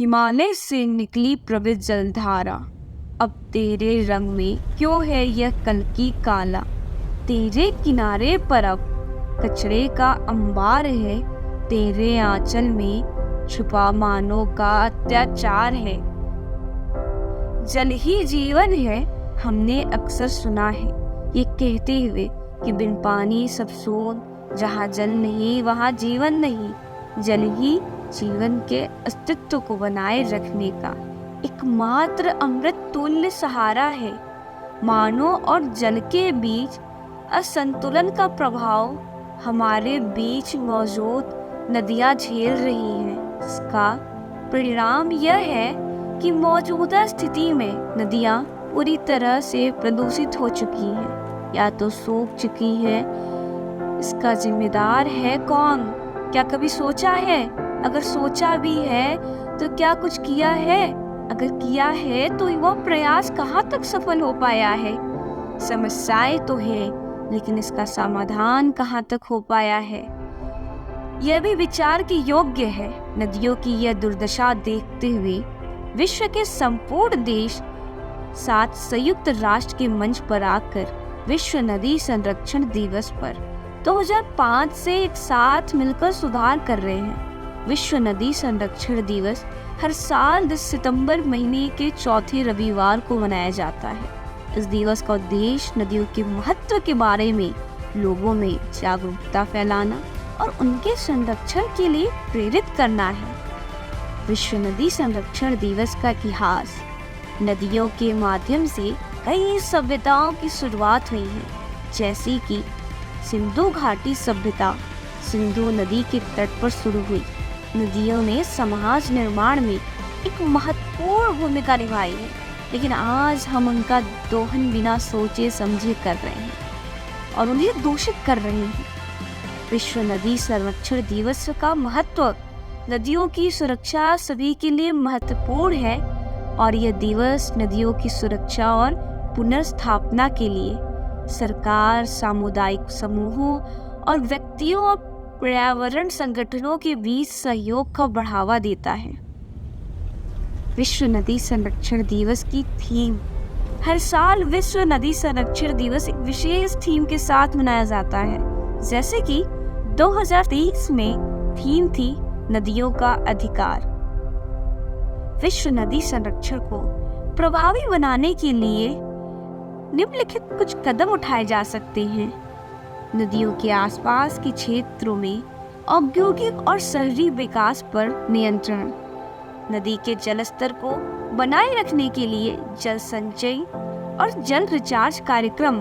हिमालय से निकली प्रवित जलधारा, अब तेरे रंग में क्यों है यह कल की काला। तेरे किनारे पर अब कचरे का अंबार है, तेरे आंचल में छुपा मानव का अत्याचार है। जल ही जीवन है, हमने अक्सर सुना है ये कहते हुए कि बिन पानी सब सून, जहाँ जल नहीं वहाँ जीवन नहीं। जल ही जीवन के अस्तित्व को बनाए रखने का एकमात्र अमृत तुल्य सहारा है। मानव और जल के बीच असंतुलन का प्रभाव हमारे बीच मौजूद नदियाँ झेल रही हैं। इसका परिणाम यह है कि मौजूदा स्थिति में नदियाँ पूरी तरह से प्रदूषित हो चुकी हैं या तो सूख चुकी हैं। इसका जिम्मेदार है कौन? क्या कभी सोचा है? अगर सोचा भी है तो क्या कुछ किया है? अगर किया है तो वह प्रयास कहाँ तक सफल हो पाया है? समस्याएं तो है, लेकिन इसका समाधान कहाँ तक हो पाया है, यह भी विचार के योग्य है। नदियों की यह दुर्दशा देखते हुए विश्व के संपूर्ण देश साथ संयुक्त राष्ट्र के मंच पर आकर विश्व नदी संरक्षण दिवस पर 2005 से एक साथ मिलकर सुधार कर रहे हैं। विश्व नदी संरक्षण दिवस हर साल 10 सितंबर महीने के चौथे रविवार को मनाया जाता है। इस दिवस का उद्देश्य नदियों के महत्व के बारे में लोगों में जागरूकता फैलाना और उनके संरक्षण के लिए प्रेरित करना है। विश्व नदी संरक्षण दिवस का इतिहास: नदियों के माध्यम से कई सभ्यताओं की शुरुआत हुई है, जैसे कि सिंधु घाटी सभ्यता सिंधु नदी के तट पर शुरू हुई। नदियों ने समाज निर्माण में एक महत्वपूर्ण भूमिका निभाई है, लेकिन आज हम उनका दोहन बिना सोचे समझे कर रहे हैं और उन्हें दूषित कर रहे हैं। विश्व नदी संरक्षण दिवस का महत्व: नदियों की सुरक्षा सभी के लिए महत्वपूर्ण है और यह दिवस नदियों की सुरक्षा और पुनर्स्थापना के लिए सरकार, सामुदायिक समूहों और व्यक्तियों और पर्यावरण संगठनों के बीच सहयोग का बढ़ावा देता है। विश्व नदी संरक्षण दिवस की थीम: हर साल विश्व नदी संरक्षण दिवस एक विशेष थीम के साथ मनाया जाता है। जैसे कि 2023 में थीम थी नदियों का अधिकार। विश्व नदी संरक्षण को प्रभावी बनाने के लिए निम्नलिखित कुछ कदम उठाए जा सकते हैं। नदियों के आसपास के क्षेत्रों में औद्योगिक और शहरी विकास पर नियंत्रण। नदी के जल स्तर को बनाए रखने के लिए जल संचय और जल रिचार्ज कार्यक्रम।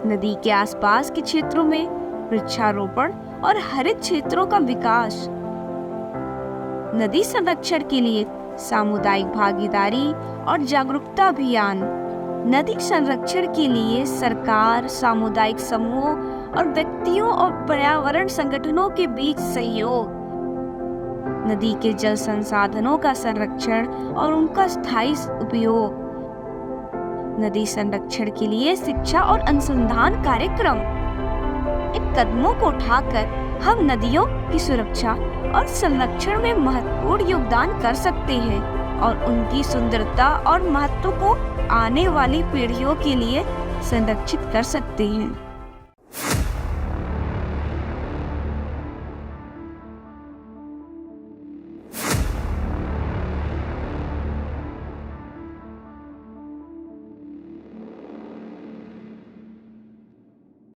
नदी के आसपास के क्षेत्रों में वृक्षारोपण और हरित क्षेत्रों का विकास। नदी संरक्षण के लिए सामुदायिक भागीदारी और जागरूकता अभियान। नदी संरक्षण के लिए सरकार, सामुदायिक समूह और व्यक्तियों और पर्यावरण संगठनों के बीच सहयोग। नदी के जल संसाधनों का संरक्षण और उनका स्थायी उपयोग। नदी संरक्षण के लिए शिक्षा और अनुसंधान कार्यक्रम। इन कदमों को उठाकर हम नदियों की सुरक्षा और संरक्षण में महत्वपूर्ण योगदान कर सकते हैं और उनकी सुंदरता और महत्व को आने वाली पीढ़ियों के लिए संरक्षित कर सकते हैं।